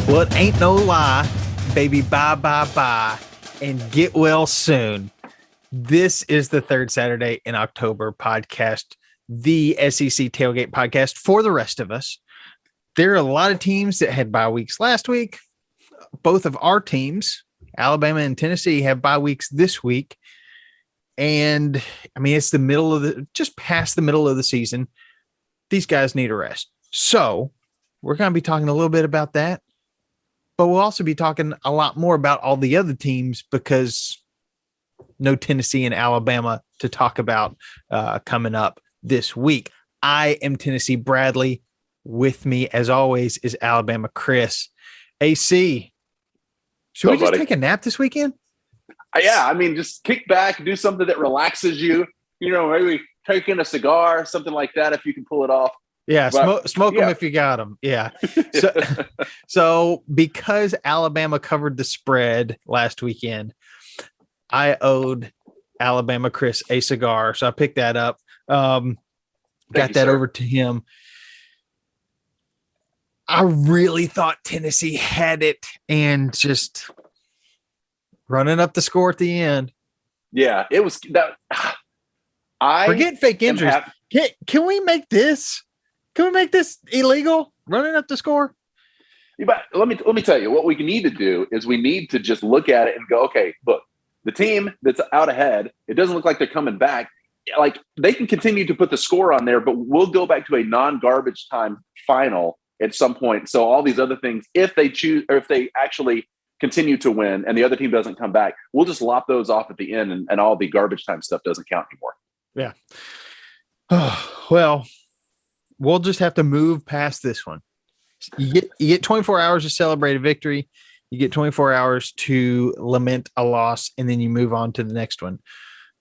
Well, it ain't no lie, baby. Bye, bye, bye, and get well soon. This is the third Saturday in October podcast, the SEC Tailgate podcast for the rest of us. There are a lot of teams that had bye weeks last week. Both of our teams, Alabama and Tennessee, have bye weeks this week. And I mean, it's just past the middle of the season. These guys need a rest. So we're going to be talking a little bit about that. But we'll also be talking a lot more about all the other teams because no Tennessee and Alabama to talk about coming up this week. I am Tennessee Bradley. With me, as always, is Alabama Chris. AC, should we just take a nap this weekend? Yeah, I mean, just kick back, do something that relaxes you. You know, maybe take in a cigar, something like that, if you can pull it off. Yeah, smoke them if you got them. Yeah. So because Alabama covered the spread last weekend, I owed Alabama Chris a cigar. So I picked that up, got that over to him. I really thought Tennessee had it and just running up the score at the end. Yeah, it was that. Forget fake injuries. Can we make this? Can we make this illegal? Running up the score? But let me tell you, what we need to do is we need to just look at it and go, okay, look, the team that's out ahead, it doesn't look like they're coming back. Like, they can continue to put the score on there, but we'll go back to a non-garbage time final at some point. So all these other things, if they choose, or if they actually continue to win and the other team doesn't come back, we'll just lop those off at the end, and all the garbage time stuff doesn't count anymore. Yeah. Well, we'll just have to move past this one. You get 24 hours to celebrate a victory. You get 24 hours to lament a loss, and then you move on to the next one.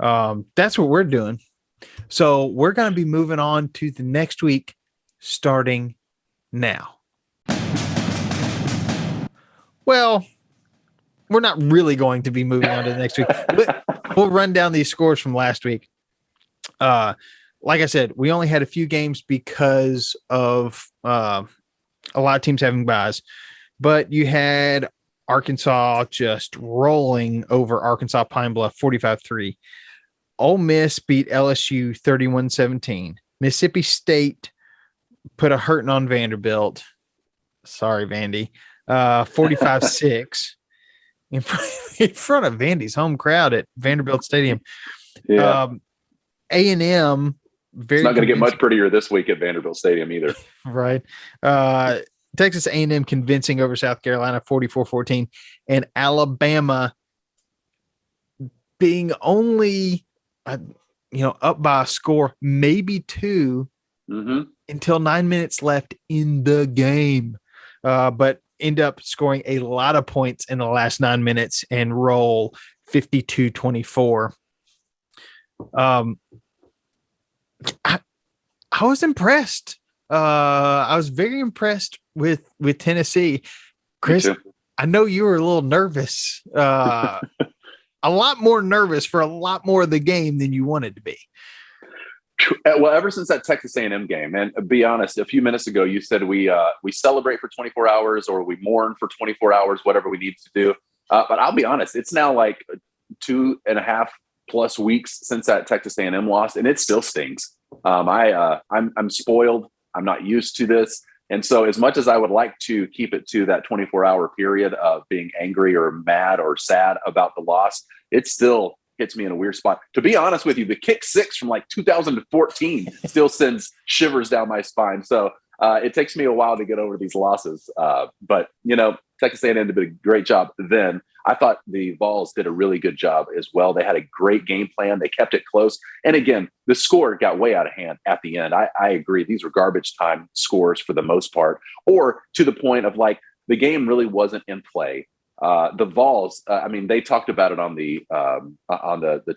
That's what we're doing. So we're going to be moving on to the next week, starting now. Well, we're not really going to be moving on to the next week, but we'll run down these scores from last week. Like I said, we only had a few games because of a lot of teams having byes, but you had Arkansas just rolling over Arkansas Pine Bluff 45-3. Ole Miss beat LSU 31-17. Mississippi State put a hurting on Vanderbilt. Sorry, Vandy. 45-6 in front of Vandy's home crowd at Vanderbilt Stadium. Yeah. A&M. It's not going to get much prettier this week at Vanderbilt Stadium either. Right. Texas A&M convincing over South Carolina 44-14, and Alabama being only up by a score, maybe two, until 9 minutes left in the game, but end up scoring a lot of points in the last 9 minutes and roll 52-24. I was impressed. I was very impressed with Tennessee. Chris, I know you were a little nervous, a lot more nervous for a lot more of the game than you wanted to be. Well, ever since that Texas A&M game, and be honest, a few minutes ago, you said we celebrate for 24 hours or we mourn for 24 hours, whatever we need to do. But I'll be honest, it's now like 2.5 plus weeks since that Texas A&M loss, and it still stings. I'm spoiled. I'm not used to this. And so as much as I would like to keep it to that 24-hour period of being angry or mad or sad about the loss, it still hits me in a weird spot. To be honest with you, the kick six from like 2014 still sends shivers down my spine. So it takes me a while to get over these losses. But, Texas A&M did a great job then. I thought the Vols did a really good job as well. They had a great game plan. They kept it close. And again, the score got way out of hand at the end. I agree. These were garbage time scores for the most part, or to the point of like the game really wasn't in play. The Vols, they talked about it on the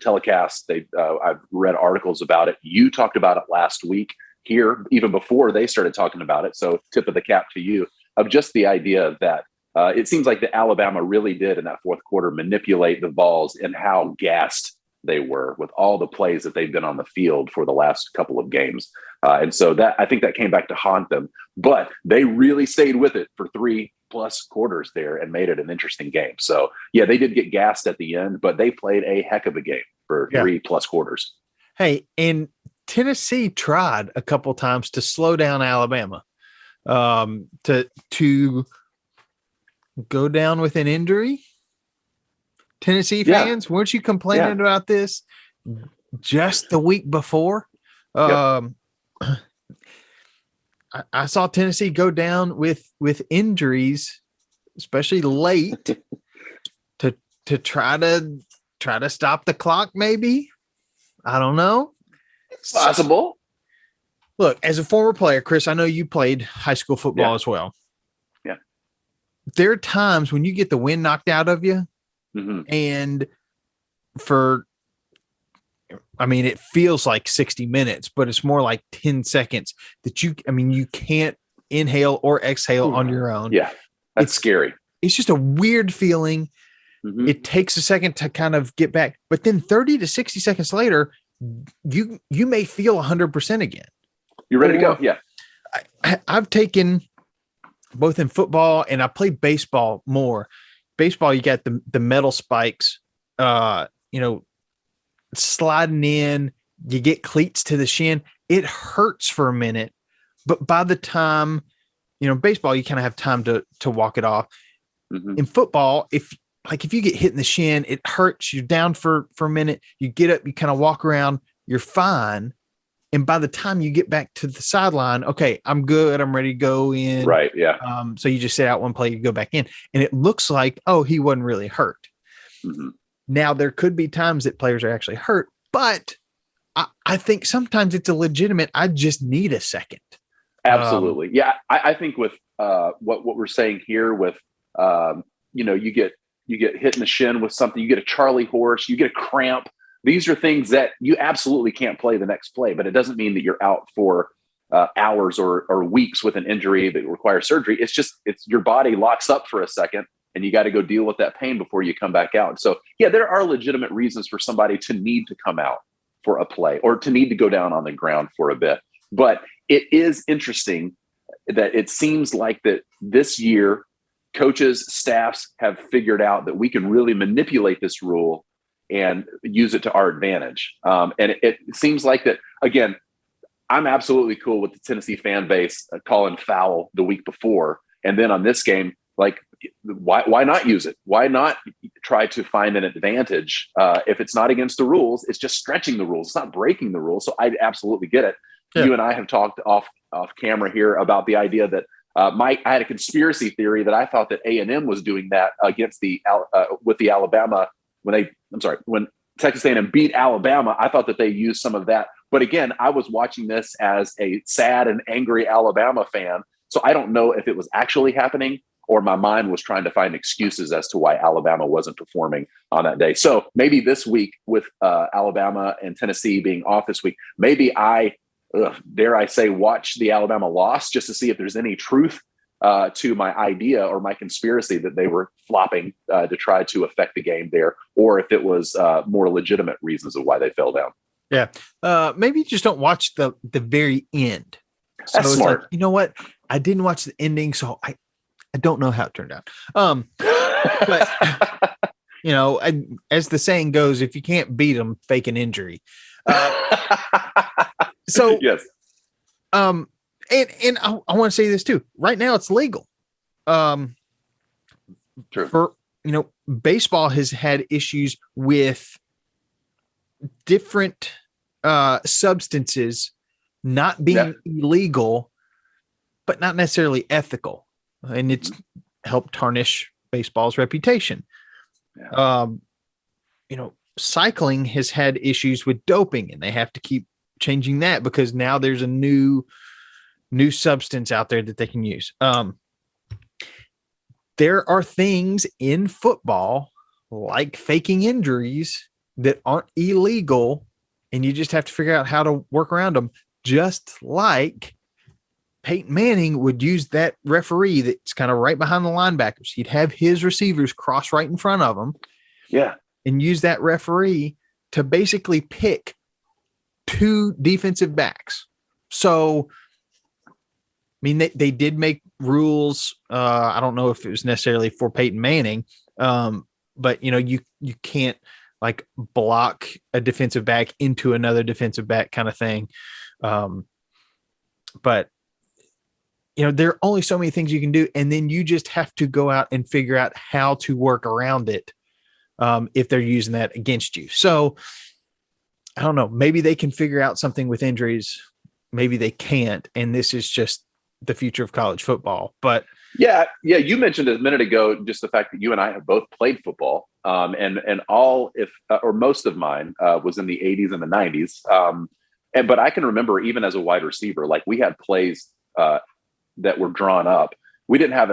telecast. I've read articles about it. You talked about it last week here, even before they started talking about it. So tip of the cap to you of just the idea that it seems like the Alabama really did in that fourth quarter manipulate the Vols and how gassed they were with all the plays that they've been on the field for the last couple of games. And so that I think that came back to haunt them, but they really stayed with it for three plus quarters there and made it an interesting game. So yeah, they did get gassed at the end, but they played a heck of a game for 3+ quarters. Hey, and Tennessee tried a couple times to slow down Alabama, to go down with an injury. Tennessee fans, weren't you complaining about this just the week before? I saw Tennessee go down with injuries, especially late, to try to stop the clock. Maybe, I don't know. It's possible. Look, as a former player, Chris, I know you played high school football as well. Yeah. There are times when you get the wind knocked out of you, and it feels like 60 minutes, but it's more like 10 seconds that you can't inhale or exhale on your own. Yeah. It's scary. It's just a weird feeling. It takes a second to kind of get back, but then 30 to 60 seconds later, you may feel 100% again. You're ready to go. Yeah. I've taken both in football and I play baseball more. Baseball, you got the metal spikes, sliding in, you get cleats to the shin. It hurts for a minute, but by the time, baseball, you kind of have time to walk it off. In football, if you get hit in the shin, it hurts. You're down for a minute. You get up, you kind of walk around, you're fine. And by the time you get back to the sideline, okay, I'm good. I'm ready to go in. Right. Yeah. So you just sit out one play, you go back in, and it looks like, oh, he wasn't really hurt. Now there could be times that players are actually hurt, but I think sometimes it's a legitimate, I just need a second. Absolutely. Yeah. I think with what we're saying here with, you get hit in the shin with something, you get a Charlie horse, you get a cramp. These are things that you absolutely can't play the next play, but it doesn't mean that you're out for hours or weeks with an injury that requires surgery. It's your body locks up for a second and you got to go deal with that pain before you come back out. So yeah, there are legitimate reasons for somebody to need to come out for a play or to need to go down on the ground for a bit. But it is interesting that it seems like that this year, coaches, staffs have figured out that we can really manipulate this rule and use it to our advantage. And it seems like that, again, I'm absolutely cool with the Tennessee fan base calling foul the week before. And then on this game, like, why not use it? Why not try to find an advantage? If it's not against the rules, it's just stretching the rules. It's not breaking the rules. So I absolutely get it. Yeah. You and I have talked off camera here about the idea that I had a conspiracy theory that I thought that A&M was doing that against with the Alabama when Texas A&M beat Alabama. I thought that they used some of that. But again, I was watching this as a sad and angry Alabama fan. So I don't know if it was actually happening or my mind was trying to find excuses as to why Alabama wasn't performing on that day. So maybe this week with Alabama and Tennessee being off this week, maybe dare I say, watch the Alabama loss just to see if there's any truth to my idea or my conspiracy that they were flopping to try to affect the game there, or if it was more legitimate reasons of why they fell down. Yeah. Maybe you just don't watch the very end. So that's smart. Like, you know what? I didn't watch the ending, so I don't know how it turned out. But as the saying goes, if you can't beat them, fake an injury. So yes. And I want to say this too. Right now it's legal. True. For baseball has had issues with different substances not being illegal, but not necessarily ethical, and it's helped tarnish baseball's reputation. Yeah. Cycling has had issues with doping, and they have to keep changing that because now there's a new substance out there that they can use. There are things in football like faking injuries that aren't illegal, and you just have to figure out how to work around them. Just like Peyton Manning would use that referee that's kind of right behind the linebackers. He'd have his receivers cross right in front of him. Yeah. And use that referee to basically pick two defensive backs. So, I mean, they did make rules. I don't know if it was necessarily for Peyton Manning, but you can't like block a defensive back into another defensive back kind of thing. But there are only so many things you can do, and then you just have to go out and figure out how to work around it if they're using that against you. So I don't know. Maybe they can figure out something with injuries. Maybe they can't, and this is just the future of college football. But yeah, you mentioned a minute ago just the fact that you and I have both played football, and all or most of mine was in the 80s and the 90s. But I can remember even as a wide receiver, like we had plays that were drawn up. We didn't have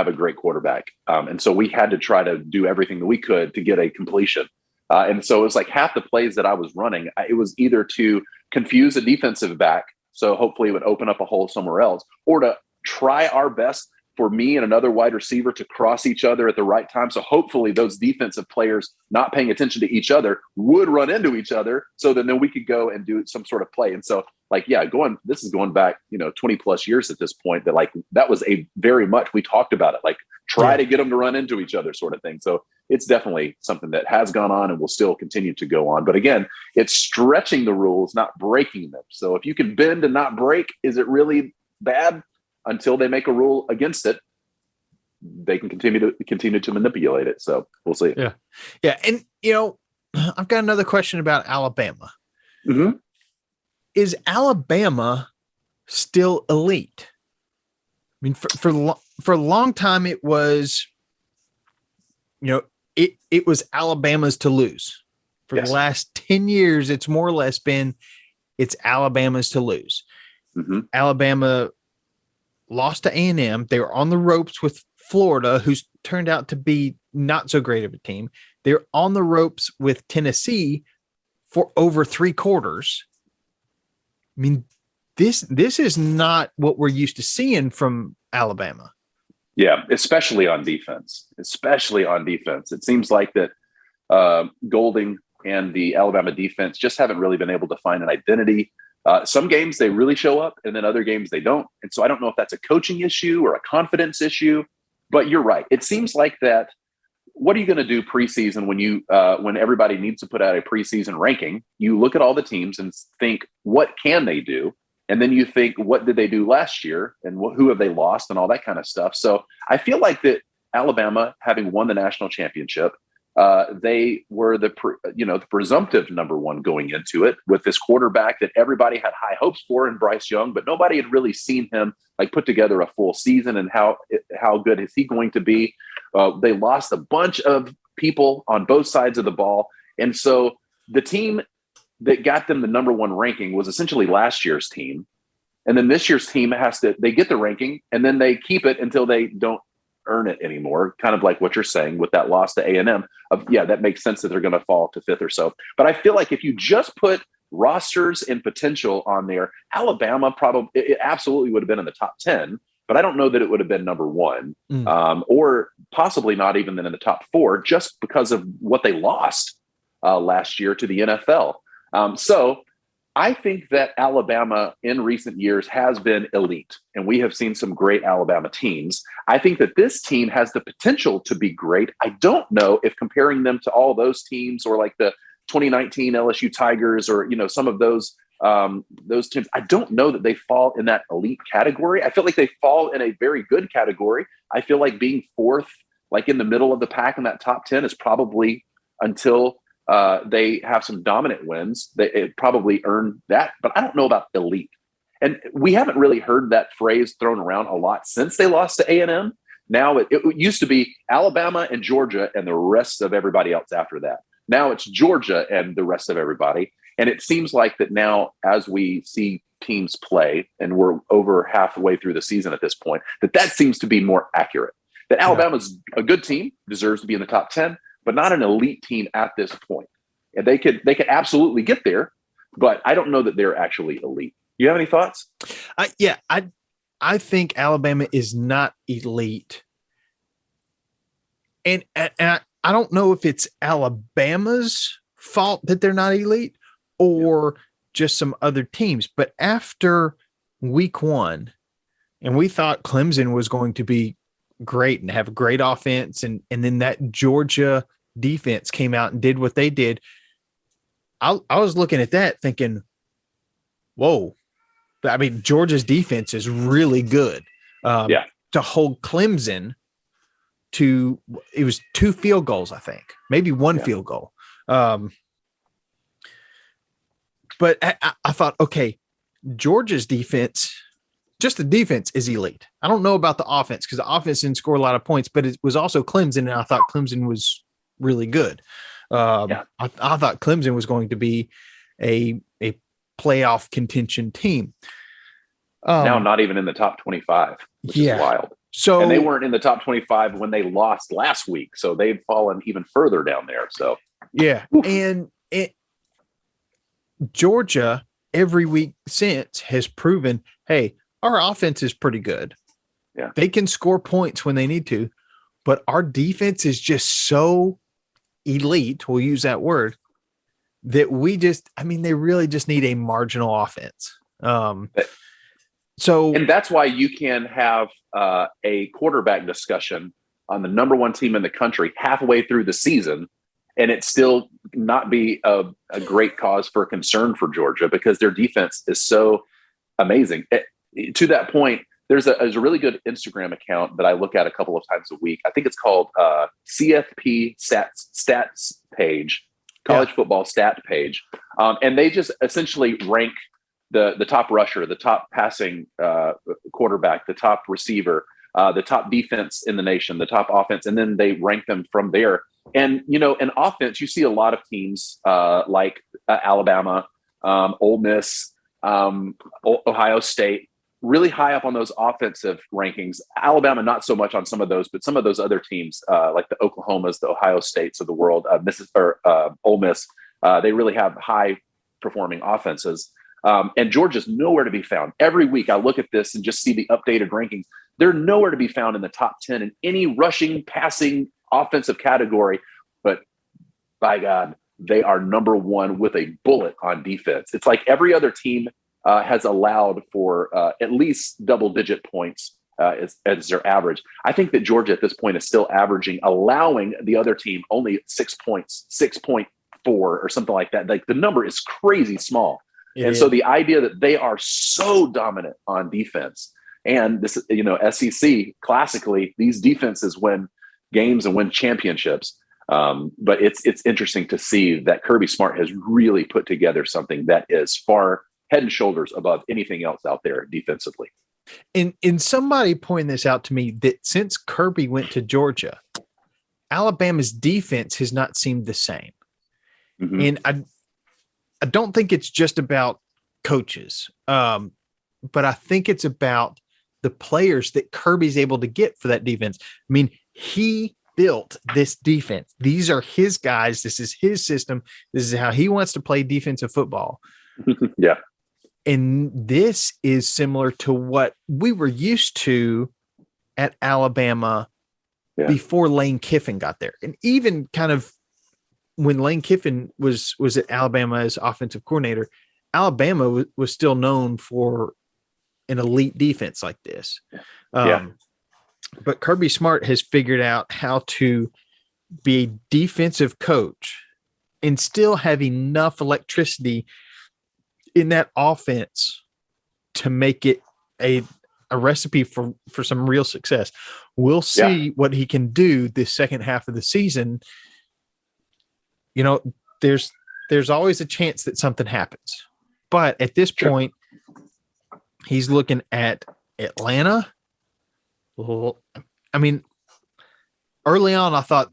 a great quarterback, and so we had to try to do everything that we could to get a completion. And so it was like half the plays that I was running, it was either to confuse a defensive back, so hopefully it would open up a hole somewhere else, or to try our best for me and another wide receiver to cross each other at the right time. So hopefully those defensive players not paying attention to each other would run into each other, so then we could go and do some sort of play. And so this is going back, 20 plus years at this point, that was a very much, we talked about it, like try to get them to run into each other sort of thing. So it's definitely something that has gone on and will still continue to go on. But again, it's stretching the rules, not breaking them. So if you can bend and not break, is it really bad? Until they make a rule against it, they can continue to manipulate it. So we'll see. Yeah. And, I've got another question about Alabama. Mm-hmm. Is Alabama still elite? I mean, for a long time, it was, it was Alabama's to lose. For the last 10 years, it's more or less been, it's Alabama's to lose. Mm-hmm. Alabama lost to A&M. They were on the ropes with Florida, who's turned out to be not so great of a team. They're on the ropes with Tennessee for over 3 quarters. I mean, this is not what we're used to seeing from Alabama. Yeah, especially on defense. It seems like that Golding and the Alabama defense just haven't really been able to find an identity. Some games they really show up, and then other games they don't. And so I don't know if that's a coaching issue or a confidence issue, but you're right. It seems like that. What are you going to do preseason when everybody needs to put out a preseason ranking? You look at all the teams and think, what can they do? And then you think, what did they do last year, and who have they lost, and all that kind of stuff. So I feel like that Alabama, having won the national championship, they were the presumptive number one going into it with this quarterback that everybody had high hopes for in Bryce Young, but nobody had really seen him like put together a full season and how good is he going to be. They lost a bunch of people on both sides of the ball. And so the team that got them the number one ranking was essentially last year's team. And then this year's team they get the ranking and then they keep it until they don't earn it anymore, kind of like what you're saying with that loss to A&M. That makes sense that they're going to fall to 5th or so. But I feel like if you just put rosters and potential on there, Alabama it absolutely would have been in the top 10, but I don't know that it would have been number 1 or possibly not even in the top 4 just because of what they lost last year to the NFL. So I think that Alabama in recent years has been elite, and we have seen some great Alabama teams. I think that this team has the potential to be great. I don't know if comparing them to all those teams or like the 2019 LSU Tigers or, some of those teams, I don't know that they fall in that elite category. I feel like they fall in a very good category. I feel like being 4th, like in the middle of the pack in that top 10 is probably until they have some dominant wins. They probably earned that, but I don't know about elite. And we haven't really heard that phrase thrown around a lot since they lost to A&M. Now it used to be Alabama and Georgia and the rest of everybody else after that. Now it's Georgia and the rest of everybody. And it seems like that now as we see teams play, and we're over halfway through the season at this point, that seems to be more accurate. That Alabama's a good team, deserves to be in the top 10, but not an elite team at this point. And they could absolutely get there, but I don't know that they're actually elite. You have any thoughts? I think Alabama is not elite. And I don't know if it's Alabama's fault that they're not elite or just some other teams. But after week 1, And we thought Clemson was going to be great and have a great offense. And then that Georgia defense came out and did what they did. I was looking at that thinking, whoa. I mean, Georgia's defense is really good. To hold Clemson to, it was 2 field goals, I think, maybe 1 field goal. But I thought, okay, Georgia's defense, just the defense is elite. I don't know about the offense because the offense didn't score a lot of points, but it was also Clemson, and I thought Clemson was really good. I thought Clemson was going to be a playoff contention team. Now not even in the top 25, which is wild. So, and they weren't in the top 25 when they lost last week, so they've fallen even further down there. So and Georgia every week since has proven, hey, our offense is pretty good. Yeah, they can score points when they need to, but our defense is just so elite. We'll use that word that they really just need a marginal offense. And that's why you can have a quarterback discussion on the number 1 team in the country halfway through the season, and it still not be a great cause for concern for Georgia because their defense is so amazing. To that point, there's a really good Instagram account that I look at a couple of times a week. I think it's called CFP Stats Page, College Football Stat Page, and they just essentially rank the top rusher, the top passing quarterback, the top receiver, the top defense in the nation, the top offense, and then they rank them from there. And, in offense, you see a lot of teams like Alabama, Ole Miss, Ohio State, really high up on those offensive rankings. Alabama, not so much on some of those, but some of those other teams like the Oklahomas, the Ohio States of the world, Ole Miss, they really have high performing offenses. And Georgia's nowhere to be found. Every week I look at this and just see the updated rankings. They're nowhere to be found in the top 10 in any rushing, passing, offensive category. But by God, they are number 1 with a bullet on defense. It's like every other team has allowed for at least double-digit points as their average. I think that Georgia at this point is still allowing the other team only 6 points, 6.4 or something like that. Like the number is crazy small. So the idea that they are so dominant on defense, and this, SEC classically, these defenses win games and win championships. But it's interesting to see that Kirby Smart has really put together something that is far head and shoulders above anything else out there defensively. And somebody pointed this out to me that since Kirby went to Georgia, Alabama's defense has not seemed the same. Mm-hmm. And I don't think it's just about coaches, but I think it's about the players that Kirby's able to get for that defense. I mean, he built this defense. These are his guys. This is his system. This is how he wants to play defensive football. Yeah. And this is similar to what we were used to at Alabama before Lane Kiffin got there. And even kind of when Lane Kiffin was at Alabama as offensive coordinator, Alabama was still known for an elite defense like this. But Kirby Smart has figured out how to be a defensive coach and still have enough electricity in that offense to make it a recipe for some real success. We'll see what he can do this second half of the season. There's always a chance that something happens. But at this point, he's looking at Atlanta. I mean, early on, I thought,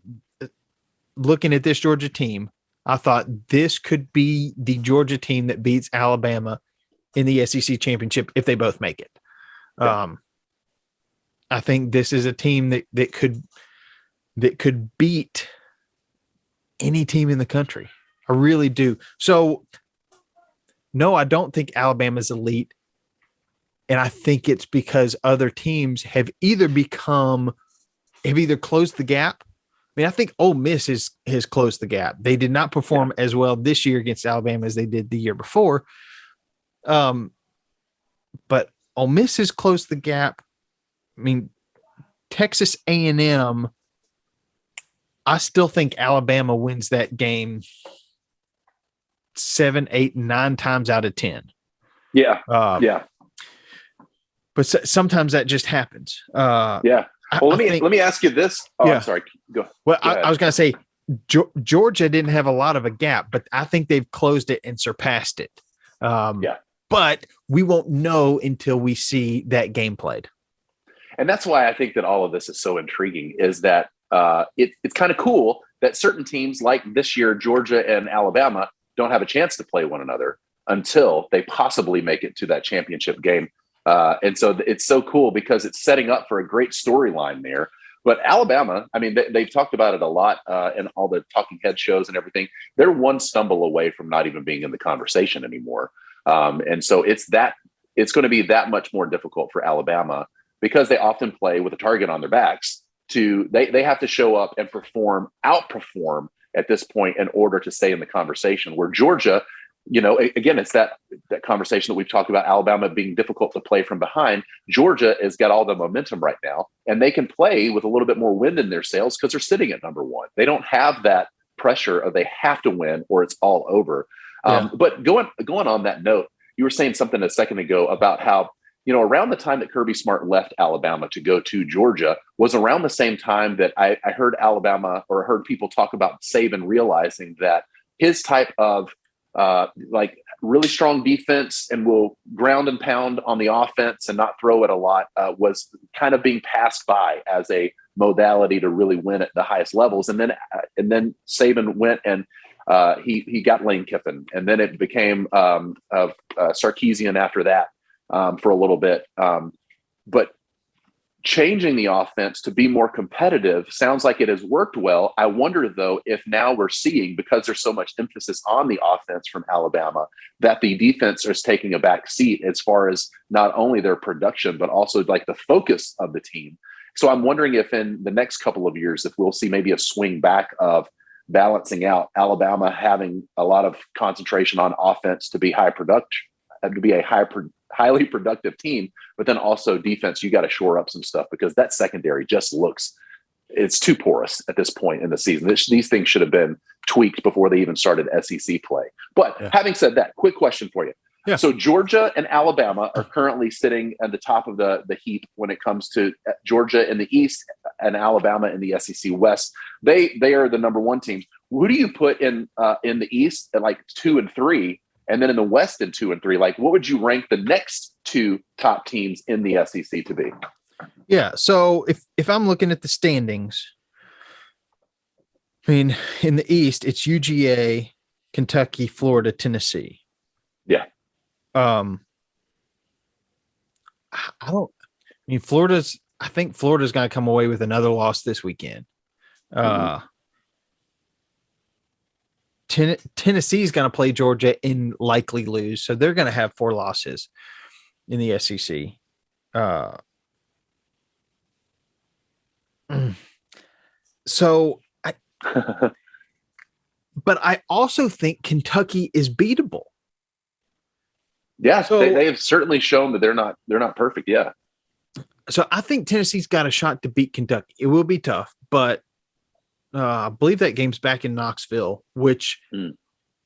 looking at this Georgia team, I thought this could be the Georgia team that beats Alabama in the SEC championship if they both make it. I think this is a team that could beat any team in the country. I really do. So, no, I don't think Alabama's elite. And I think it's because other teams have either closed the gap. I mean, I think Ole Miss has closed the gap. They did not perform as well this year against Alabama as they did the year before. But Ole Miss has closed the gap. I mean, Texas A&M, I still think Alabama wins that game 7, 8, 9 times out of 10. Yeah. But sometimes that just happens. Yeah. Well, let me ask you this. Oh, yeah. I'm sorry. Go ahead. I was going to say Georgia didn't have a lot of a gap, but I think they've closed it and surpassed it. But we won't know until we see that game played. And that's why I think that all of this is so intriguing, is that it's kind of cool that certain teams like this year, Georgia and Alabama, don't have a chance to play one another until they possibly make it to that championship game. And so it's so cool because it's setting up for a great storyline there. But Alabama, I mean, they've talked about it a lot in all the talking head shows and everything. They're one stumble away from not even being in the conversation anymore. And so it's going to be that much more difficult for Alabama because they often play with a target on their backs. They have to show up and outperform at this point in order to stay in the conversation. Where Georgia, again, it's that conversation that we've talked about, Alabama being difficult to play from behind. Georgia has got all the momentum right now, and they can play with a little bit more wind in their sails because they're sitting at number one. They don't have that pressure of they have to win or it's all over. But going on that note, you were saying something a second ago about how, around the time that Kirby Smart left Alabama to go to Georgia was around the same time that I heard Alabama, or heard people talk about Saban realizing that his type of really strong defense and will ground and pound on the offense and not throw it a lot was kind of being passed by as a modality to really win at the highest levels. And then Saban went and he got Lane Kiffin, and then it became Sarkisian after that for a little bit. But changing the offense to be more competitive sounds like it has worked well. I wonder, though, if now we're seeing, because there's so much emphasis on the offense from Alabama, that the defense is taking a back seat as far as not only their production, but also like the focus of the team. So I'm wondering if in the next couple of years, if we'll see maybe a swing back of balancing out Alabama having a lot of concentration on offense to be highly productive team, but then also defense, you got to shore up some stuff because that secondary just it's too porous at this point in the season. These things should have been tweaked before they even started SEC play. But having said that, quick question for you. Yeah. So Georgia and Alabama are currently sitting at the top of the heap when it comes to Georgia in the East and Alabama in the SEC West. They are the number one team. Who do you put in the East at like 2 and 3? And then in the West in 2 and 3, like what would you rank the next two top teams in the SEC to be? Yeah. So if I'm looking at the standings, I mean, in the East, it's UGA, Kentucky, Florida, Tennessee. Yeah. I think Florida's going to come away with another loss this weekend. Tennessee is going to play Georgia and likely lose. So they're going to have 4 losses in the SEC. But I also think Kentucky is beatable. Yeah, so, they have certainly shown that they're not perfect. Yeah. So I think Tennessee's got a shot to beat Kentucky. It will be tough, but I believe that game's back in Knoxville, which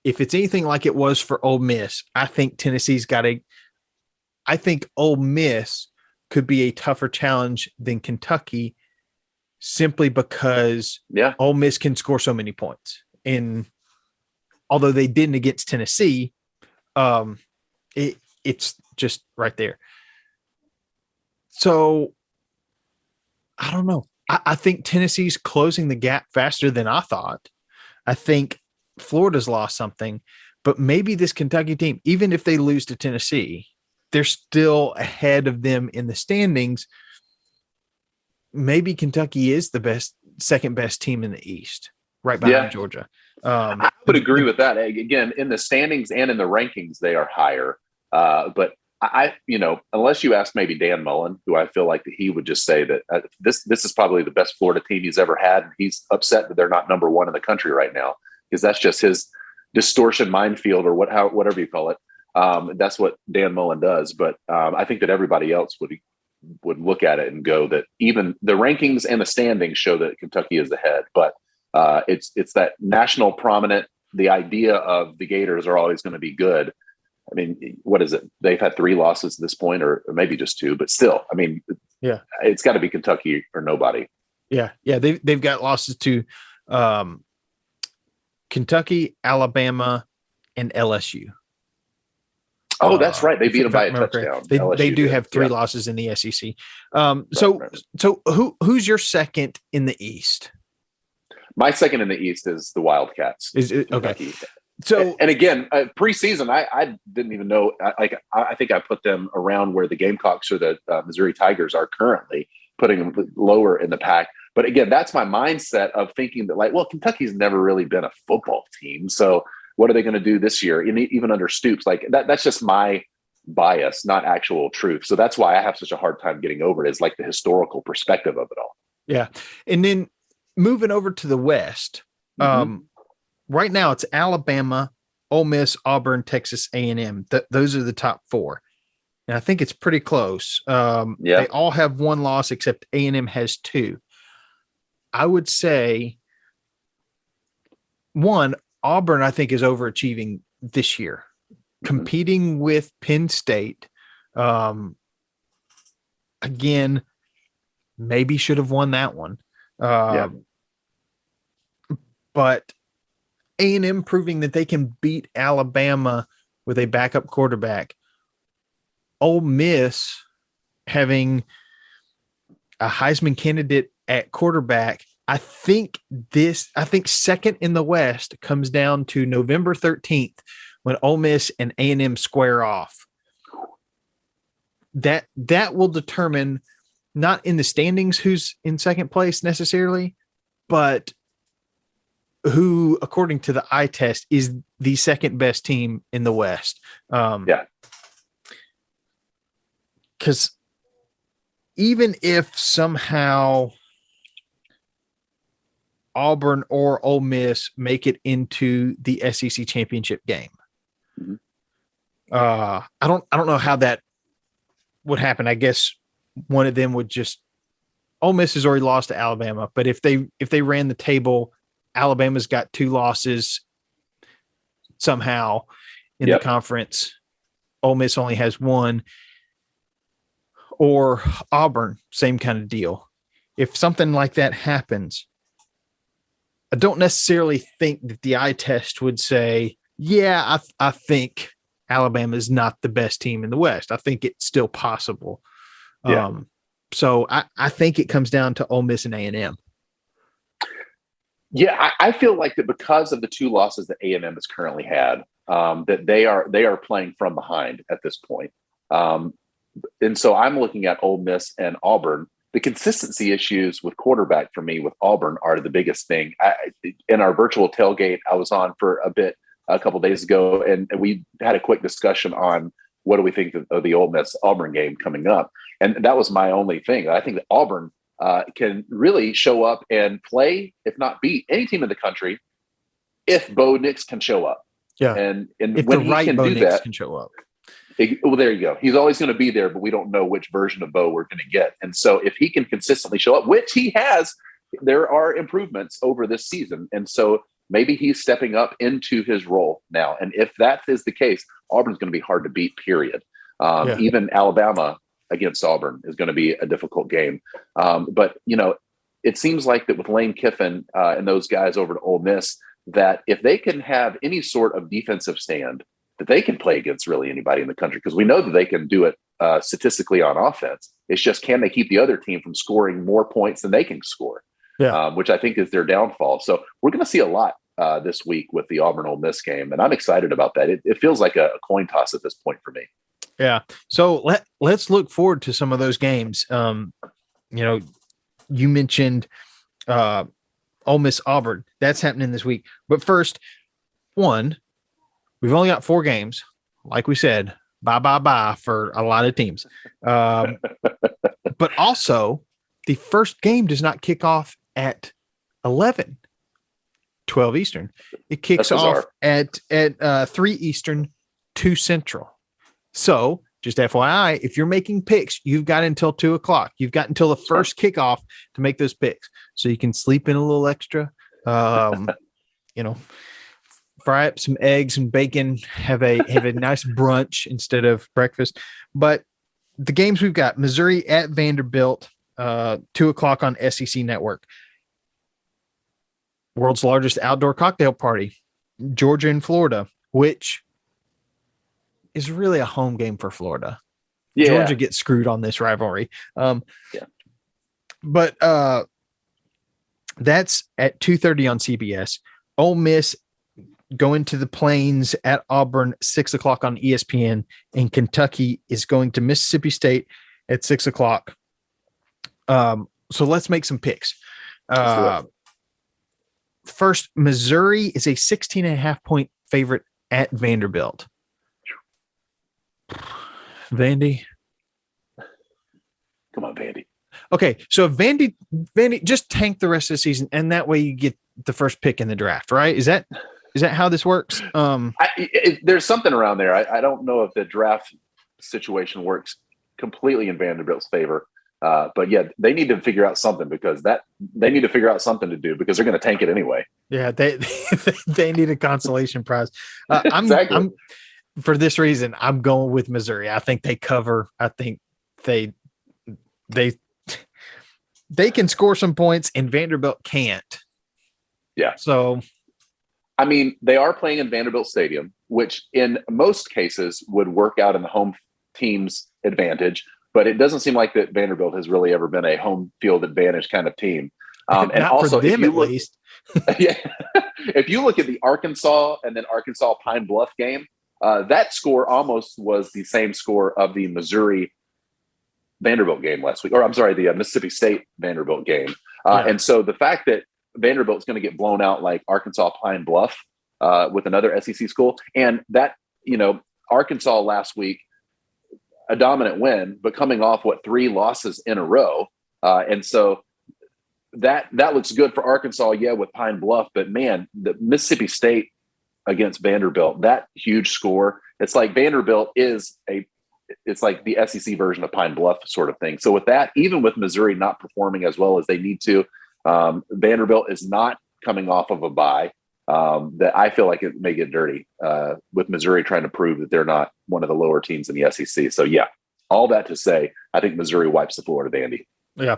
if it's anything like it was for Ole Miss, I think I think Ole Miss could be a tougher challenge than Kentucky simply because Ole Miss can score so many points. And although they didn't against Tennessee, it's just right there. So I don't know. I think Tennessee's closing the gap faster than I thought. I think Florida's lost something, but maybe this Kentucky team, even if they lose to Tennessee, they're still ahead of them in the standings. Maybe Kentucky is the second best team in the East, right behind Georgia. I would agree with that. Again, in the standings and in the rankings, they are higher. But unless you ask maybe Dan Mullen, who I feel like that he would just say that this is probably the best Florida team he's ever had. And he's upset that they're not number one in the country right now because that's just his distortion minefield or whatever you call it. That's what Dan Mullen does. But I think that everybody else would look at it and go that even the rankings and the standings show that Kentucky is ahead. But it's that national prominent, the idea of the Gators are always going to be good. I mean, what is it? They've had 3 losses at this point, or maybe just 2, but still, I mean, yeah, it's got to be Kentucky or nobody. Yeah. They've got losses to Kentucky, Alabama, and LSU. Oh, that's right. They beat them by a touchdown. They do have 3 losses in the SEC. So who's your second in the East? My second in the East is the Wildcats. Is it okay? So, and again, preseason, I didn't even know. I think I put them around where the Gamecocks or the Missouri Tigers are currently, putting them lower in the pack. But again, that's my mindset of thinking that, like, well, Kentucky's never really been a football team, so what are they going to do this year? Even under Stoops, like that's just my bias, not actual truth. So that's why I have such a hard time getting over it, is like the historical perspective of it all. Yeah, and then moving over to the West. Right now, it's Alabama, Ole Miss, Auburn, Texas A&M. Those are the top 4. And I think it's pretty close. They all have 1 loss, except A&M has 2. I would say, 1, Auburn, I think, is overachieving this year, competing with Penn State. Again, maybe should have won that one. But A&M proving that they can beat Alabama with a backup quarterback. Ole Miss having a Heisman candidate at quarterback. I think second in the West comes down to November 13th when Ole Miss and A&M square off. That will determine, not in the standings who's in second place necessarily, but who, according to the eye test, is the second best team in the West. Because even if somehow Auburn or Ole Miss make it into the SEC championship game, I don't know how that would happen. I guess one of them would just, Ole Miss has already lost to Alabama, but if they ran the table, Alabama's got 2 losses somehow in the conference. Ole Miss only has 1. Or Auburn, same kind of deal. If something like that happens, I don't necessarily think that the eye test would say, yeah, I think Alabama is not the best team in the West. I think it's still possible. So I think it comes down to Ole Miss and A&M. Yeah, I feel like that because of the 2 losses that A&M has currently had, that they are playing from behind at this point. And so I'm looking at Ole Miss and Auburn. The consistency issues with quarterback for me with Auburn are the biggest thing. In our virtual tailgate, I was on for a couple of days ago, and we had a quick discussion on what do we think of the Ole Miss Auburn game coming up. And that was my only thing. I think that Auburn can really show up and play, if not beat, any team in the country if Bo Nix can show up. Yeah. And if when the right he can Bo do Nix that, can show up. Well, there you go. He's always going to be there, but we don't know which version of Bo we're going to get. And so if he can consistently show up, which he has, there are improvements over this season. And so maybe he's stepping up into his role now. And if that is the case, Auburn's going to be hard to beat, period. Even Alabama against Auburn is going to be a difficult game. But, it seems like that with Lane Kiffin and those guys over to Ole Miss, that if they can have any sort of defensive stand, that they can play against really anybody in the country, because we know that they can do it statistically on offense. It's just, can they keep the other team from scoring more points than they can score, which I think is their downfall. So we're going to see a lot this week with the Auburn Ole Miss game, and I'm excited about that. It feels like a coin toss at this point for me. Yeah. So let's look forward to some of those games. You mentioned Ole Miss Auburn. That's happening this week. But first, we've only got 4 games. Like we said, bye for a lot of teams. But also, the first game does not kick off at 12 Eastern. It kicks off at 3 Eastern 2 Central. So just FYI, if you're making picks, you've got until 2:00. You've got until the first kickoff to make those picks. So you can sleep in a little extra, fry up some eggs and bacon, have a nice brunch instead of breakfast. But the games we've got: Missouri at Vanderbilt, 2:00 on SEC Network. World's largest outdoor cocktail party, Georgia and Florida, which is really a home game for Florida. Yeah. Georgia gets screwed on this rivalry. But that's at 2:30 on CBS. Ole Miss going to the Plains at Auburn, 6:00 on ESPN, and Kentucky is going to Mississippi State at 6:00. So let's make some picks. First, Missouri is a 16.5-point favorite at Vanderbilt. Vandy. Come on, Vandy. Okay, so Vandy just tank the rest of the season, and that way you get the first pick in the draft, right? Is that how this works? There's something around there. I don't know if the draft situation works completely in Vanderbilt's favor, but yeah, they need to figure out something because they need to figure out something to do because they're going to tank it anyway. Yeah, they need a consolation prize. Exactly. For this reason, I'm going with Missouri. I think they cover. I think they can score some points, and Vanderbilt can't. Yeah. So, I mean, they are playing in Vanderbilt Stadium, which in most cases would work out in the home team's advantage, but it doesn't seem like that Vanderbilt has really ever been a home field advantage kind of team. And not also, for them, if you at look, least. yeah, if you look at the Arkansas and then Arkansas Pine Bluff game, that score almost was the same score of the Missouri Vanderbilt game last week, or I'm sorry, the Mississippi State Vanderbilt game. And so the fact that Vanderbilt's going to get blown out like Arkansas Pine Bluff with another SEC school, and that, Arkansas last week, a dominant win, but coming off 3 losses in a row. And so that looks good for Arkansas, with Pine Bluff, but man, the Mississippi State against Vanderbilt, that huge score, it's like Vanderbilt it's like the SEC version of Pine Bluff sort of thing. So with that, even with Missouri not performing as well as they need to, Vanderbilt is not coming off of a bye that I feel like it may get dirty with Missouri trying to prove that they're not one of the lower teams in the SEC. So yeah, all that to say, I think Missouri wipes the floor to Vandy. Yeah.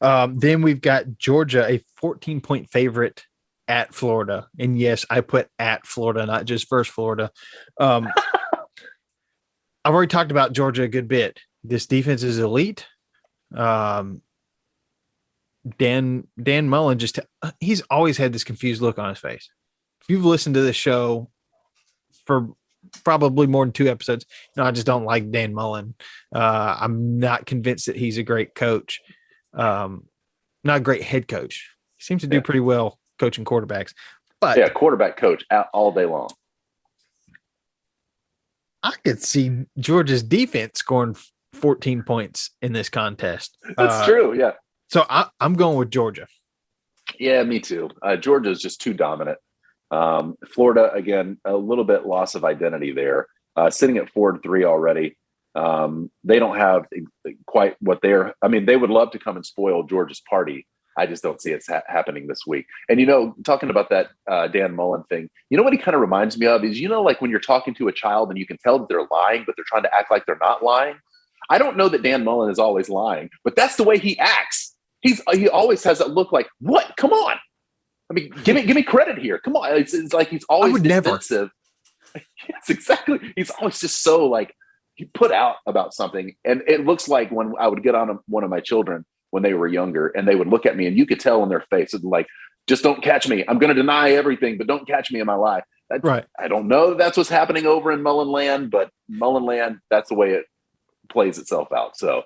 Then we've got Georgia, a 14-point favorite at Florida. And yes, I put at Florida, not just versus Florida. I've already talked about Georgia a good bit. This defense is elite. Dan Mullen he's always had this confused look on his face. If you've listened to this show for probably more than 2 episodes, I just don't like Dan Mullen. I'm not convinced that he's a great coach. Not a great head coach. He seems to do pretty well coaching quarterbacks, but quarterback coach all day long. I could see Georgia's defense scoring 14 points in this contest. That's true. Yeah. So I'm going with Georgia. Yeah, me too. Georgia is just too dominant. Florida, again, a little bit loss of identity there. Sitting at 4-3 already. They don't have quite what they would love to come and spoil Georgia's party. I just don't see it happening this week. And, talking about that Dan Mullen thing, what he kind of reminds me of is, like when you're talking to a child and you can tell that they're lying, but they're trying to act like they're not lying. I don't know that Dan Mullen is always lying, but that's the way he acts. He always has that look like, what? Come on. I mean, give me credit here. Come on. It's like he's always defensive. Yes, exactly. He's always just so like he put out about something. And it looks like when I would get on one of my children when they were younger and they would look at me and you could tell in their face, it's like, just don't catch me. I'm going to deny everything, but don't catch me in my lie. Right. I don't know that's what's happening over in Mullen land, but Mullen land, that's the way it plays itself out. So,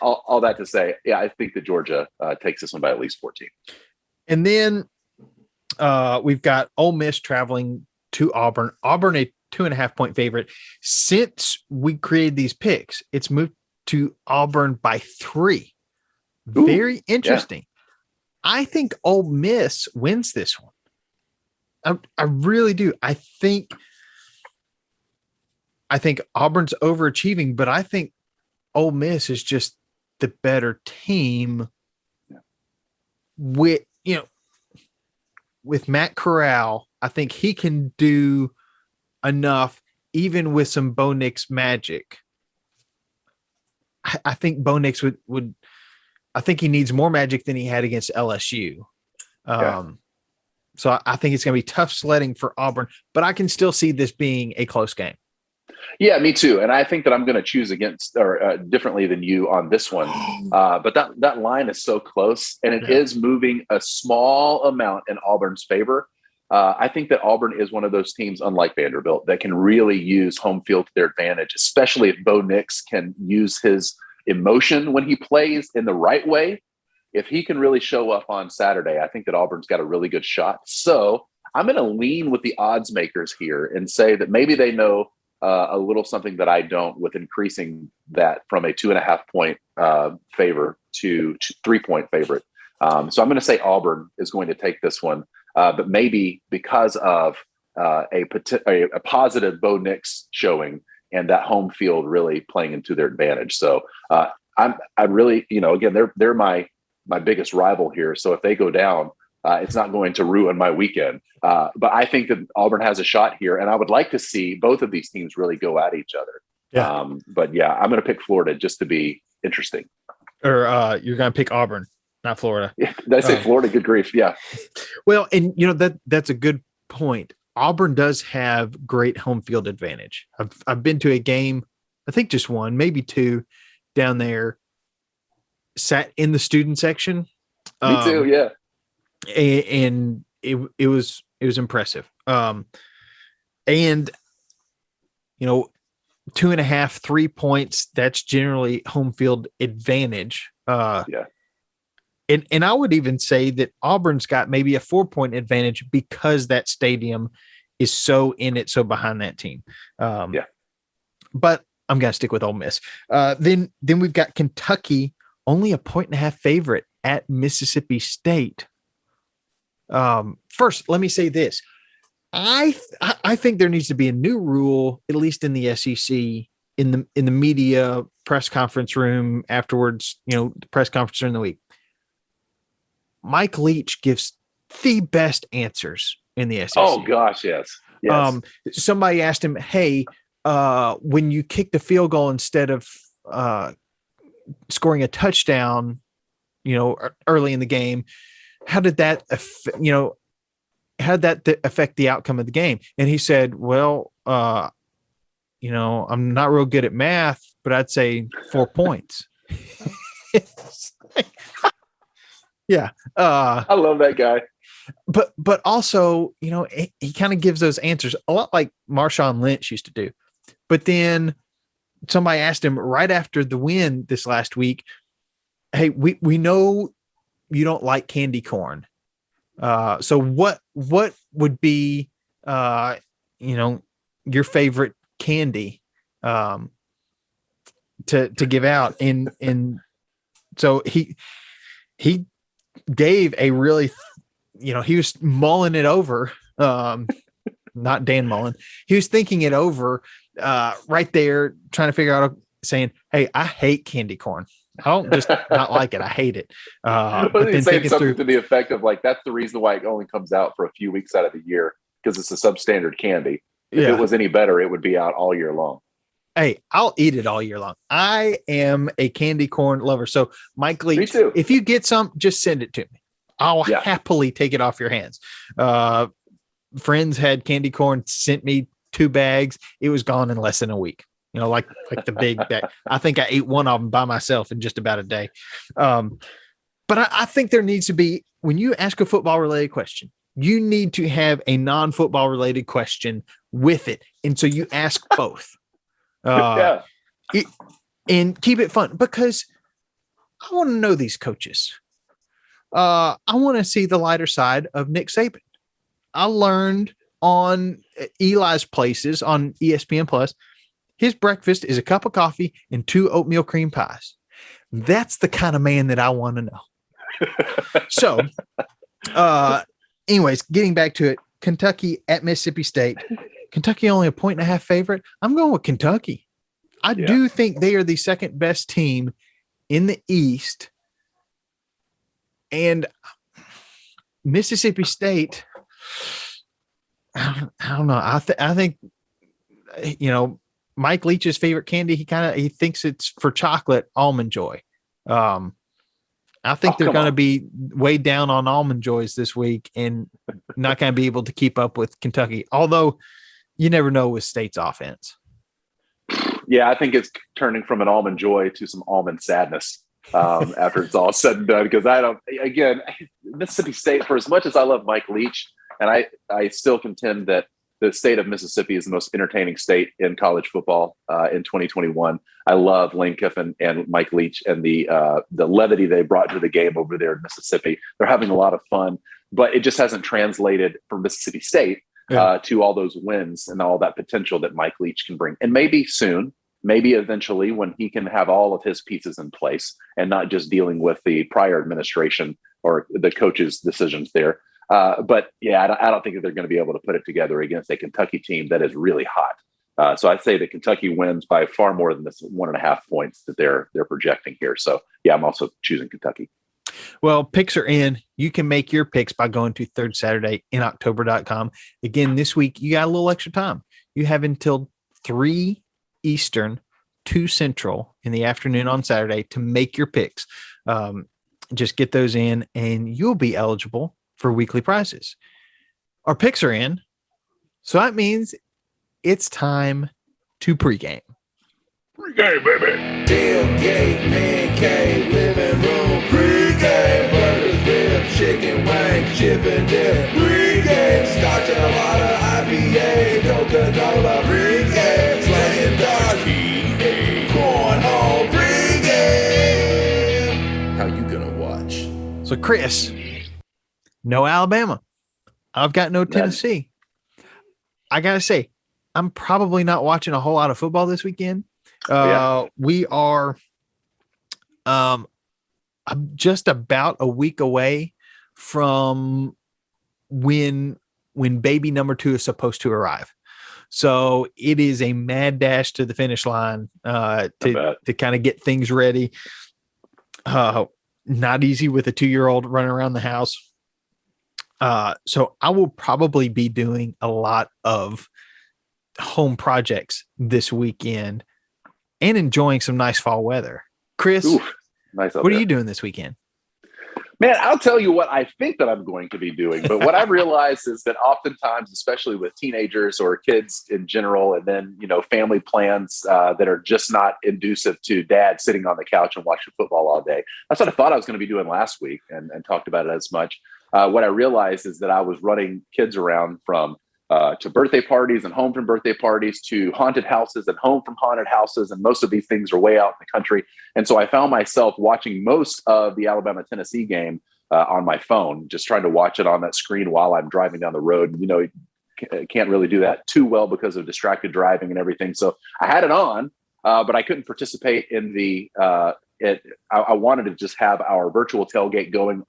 all that to say, I think that Georgia takes this one by at least 14. And then we've got Ole Miss traveling to Auburn. Auburn, a 2.5-point favorite. Since we created these picks, it's moved to Auburn by 3. Ooh, very interesting. Yeah. I think Ole Miss wins this one. I really do. I think I think Auburn's overachieving, but I think Ole Miss is just the better team with, with Matt Corral. I think he can do enough, even with some Bo Nix magic. I think Bo Nix would I think he needs more magic than he had against LSU. So I think it's going to be tough sledding for Auburn, but I can still see this being a close game. Yeah, me too. And I think that I'm going to choose against or differently than you on this one. But that line is so close, and it is moving a small amount in Auburn's favor. I think that Auburn is one of those teams, unlike Vanderbilt, that can really use home field to their advantage, especially if Bo Nix can use his emotion when he plays in the right way. If he can really show up on Saturday, I think that Auburn's got a really good shot. So I'm going to lean with the odds makers here and say that maybe they know a little something that I don't, with increasing that from a 2.5 point favor to 3 point favorite. So I'm going to say Auburn is going to take this one, but maybe because of a positive Bo Nix showing and that home field really playing into their advantage. So I really, again, they're my biggest rival here. So if they go down, it's not going to ruin my weekend. But I think that Auburn has a shot here, and I would like to see both of these teams really go at each other. Yeah. But yeah, I'm going to pick Florida just to be interesting. Or you're going to pick Auburn, not Florida. Yeah, did I say Florida? Good grief. Yeah. Well, and that's a good point. Auburn does have great home field advantage. I've been to a game, I think just one, maybe two, down there, sat in the student section. Me too. Yeah. And it was impressive. And 2.5, 3 points, that's generally home field advantage. And I would even say that Auburn's got maybe a 4 point advantage because that stadium is so behind that team. But I'm going to stick with Ole Miss. Then we've got Kentucky, only a 1.5 favorite at Mississippi State. First, let me say this. I think there needs to be a new rule, at least in the SEC, in the media press conference room afterwards, the press conference during the week. Mike Leach gives the best answers in the SEC. Oh gosh, yes. Somebody asked him, "Hey, when you kicked a field goal instead of scoring a touchdown, early in the game, how did that affect the outcome of the game?" And he said, "Well, I'm not real good at math, but I'd say 4 points." Yeah. I love that guy. But also, he kind of gives those answers a lot like Marshawn Lynch used to do. But then somebody asked him right after the win this last week, "Hey, we know you don't like candy corn. So what would be, your favorite candy, to give out?" And so he gave a really, he was mulling it over, not Dan Mullen. He was thinking it over, right there, trying to figure out, saying, "Hey, I hate candy corn. I don't just not like it. I hate it." But then saying something to the effect of like, that's the reason why it only comes out for a few weeks out of the year, because it's a substandard candy. If it was any better, it would be out all year long. Hey, I'll eat it all year long. I am a candy corn lover. So Mike Leach, if you get some, just send it to me. I'll happily take it off your hands. Friends had candy corn, sent me 2 bags. It was gone in less than a week. Like the big bag. I think I ate one of them by myself in just about a day. But I think there needs to be, when you ask a football related question, you need to have a non-football related question with it. And so you ask both. And keep it fun, because I want to know these coaches. I want to see the lighter side of Nick Saban. I learned on Eli's Places on ESPN Plus, his breakfast is a cup of coffee and 2 oatmeal cream pies. That's the kind of man that I want to know. So, anyways, getting back to it, Kentucky at Mississippi State. Kentucky only a 1.5 favorite. I'm going with Kentucky. I do think they are the second best team in the East. And Mississippi State, I don't know. I think, Mike Leach's favorite candy, he thinks it's for chocolate, Almond Joy. I think they're going to be weighed down on Almond Joys this week and not going to be able to keep up with Kentucky. Although you never know with State's offense. Yeah, I think it's turning from an Almond Joy to some almond sadness after it's all said and done. Because Mississippi State, for as much as I love Mike Leach, and I still contend that the state of Mississippi is the most entertaining state in college football in 2021. I love Lane Kiffin and Mike Leach and the levity they brought to the game over there in Mississippi. They're having a lot of fun, but it just hasn't translated for Mississippi State to all those wins and all that potential that Mike Leach can bring. And maybe soon, maybe eventually, when he can have all of his pieces in place and not just dealing with the prior administration or the coach's decisions there. But yeah, I don't think that they're going to be able to put it together against a Kentucky team that is really hot. So I'd say that Kentucky wins by far more than this 1.5 points that they're projecting here. So yeah, I'm also choosing Kentucky. Well, picks are in. You can make your picks by going to thirdsaturdayiNoctober.com. Again, this week you got a little extra time. You have until 3 Eastern, 2 Central in the afternoon on Saturday to make your picks. Just get those in and you'll be eligible for weekly prizes. Our picks are in. So that means it's time to pregame. Pregame, baby. Tailgate, man cave, living room. Pregame, burgers, ribs, chicken wings, chip and dip. Pregame, scotch and a lot of IPA, Coca-Cola. Pregame, slaying dogs, cornhole. Pregame. How you gonna watch? So Chris, no Alabama. I've got no Tennessee. I got to say, I'm probably not watching a whole lot of football this weekend. We are just about a week away from when baby number 2 is supposed to arrive. So it is a mad dash to the finish line to kind of get things ready. Not easy with a 2-year-old running around the house. So I will probably be doing a lot of home projects this weekend and enjoying some nice fall weather. Chris, nice. What are you doing this weekend? Man, I'll tell you what I think that I'm going to be doing. But what I've realized is that oftentimes, especially with teenagers or kids in general, and then, family plans that are just not inducive to dad sitting on the couch and watching football all day. That's what I thought I was going to be doing last week and talked about it as much. What I realized is that I was running kids around from to birthday parties and home from birthday parties to haunted houses and home from haunted houses. And most of these things are way out in the country. And so I found myself watching most of the Alabama-Tennessee game on my phone, just trying to watch it on that screen while I'm driving down the road. Can't really do that too well because of distracted driving and everything. So I had it on, but I couldn't participate in I wanted to just have our virtual tailgate going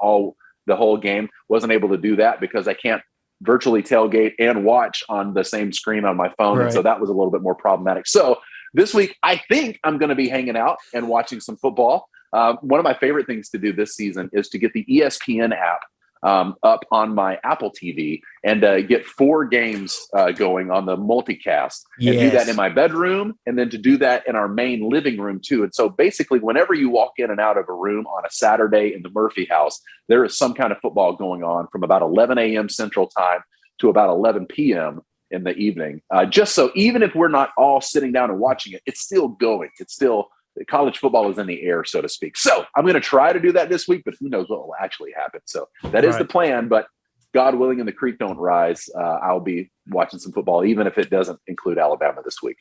the whole game. Wasn't able to do that because I can't virtually tailgate and watch on the same screen on my phone. Right. And so that was a little bit more problematic. So this week, I think I'm going to be hanging out and watching some football. One of my favorite things to do this season is to get the ESPN app up on my Apple TV and get 4 games going on the multicast and do that in my bedroom and then to do that in our main living room too. And so basically whenever you walk in and out of a room on a Saturday in the Murphy house, there is some kind of football going on from about 11 a.m. Central Time to about 11 p.m. in the evening. Just so even if we're not all sitting down and watching it, it's still going. It's still college football is in the air, so to speak. So I'm going to try to do that this week, but who knows what will actually happen. So that is the plan, but God willing and the creek don't rise, I'll be watching some football, even if it doesn't include Alabama this week.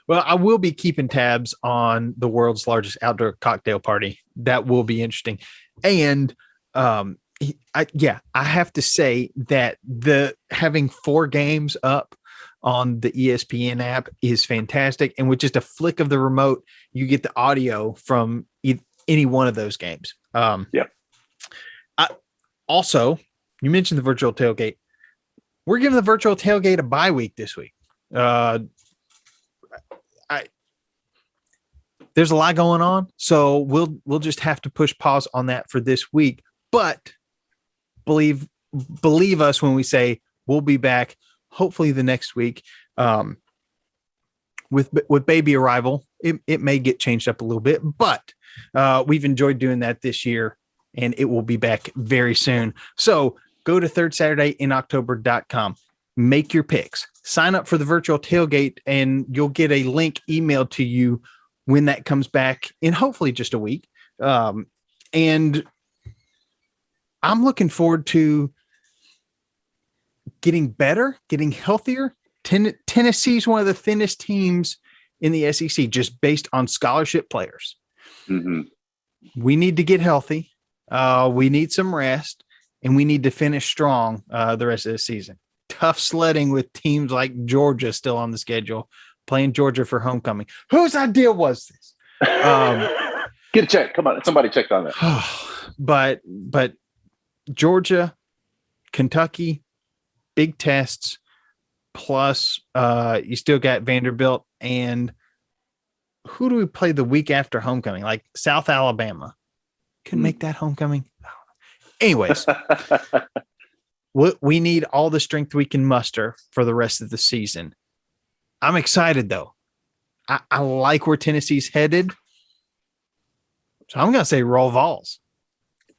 Well, I will be keeping tabs on the world's largest outdoor cocktail party. That will be interesting. And I have to say that having 4 games up on the ESPN app is fantastic. And with just a flick of the remote, you get the audio from any one of those games. Also, you mentioned the virtual tailgate. We're giving the virtual tailgate a bye week this week. There's a lot going on, so we'll just have to push pause on that for this week. But believe us when we say we'll be back hopefully the next week. With baby arrival, it may get changed up a little bit, but we've enjoyed doing that this year, and it will be back very soon. So go to thirdsaturday.inoctober.com, make your picks, sign up for the virtual tailgate, and you'll get a link emailed to you when that comes back in hopefully just a week. And I'm looking forward to getting better, getting healthier. Tennessee's one of the thinnest teams in the SEC, just based on scholarship players. Mm-hmm. We need to get healthy. We need some rest, and we need to finish strong the rest of the season. Tough sledding with teams like Georgia still on the schedule, playing Georgia for homecoming. Whose idea was this? Get a check. Come on. Somebody checked on that. But Georgia, Kentucky, big tests. Plus, you still got Vanderbilt, and who do we play the week after homecoming? Like South Alabama. Couldn't make that homecoming. Anyways, we need all the strength we can muster for the rest of the season. I'm excited, though. I like where Tennessee's headed. So I'm going to say roll Vols.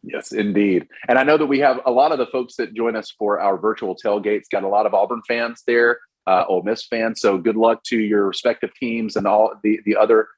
Yes, indeed. And I know that we have a lot of the folks that join us for our virtual tailgates, got a lot of Auburn fans there, Ole Miss fans. So good luck to your respective teams and all the other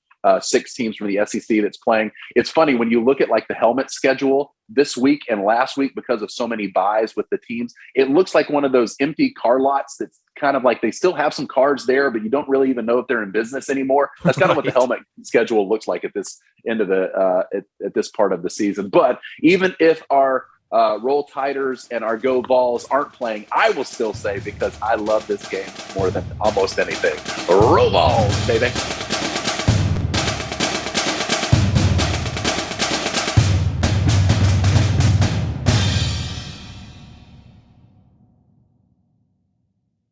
6 teams from the SEC that's playing. It's funny when you look at like the helmet schedule this week and last week, because of so many buys with the teams, it looks like one of those empty car lots that's kind of like they still have some cars there, but you don't really even know if they're in business anymore. That's kind of what the helmet schedule looks like at this end of the at this part of the season. But even if our Roll Tiders and our Go Vols aren't playing, I will still say, because I love this game more than almost anything, Roll Vols, baby.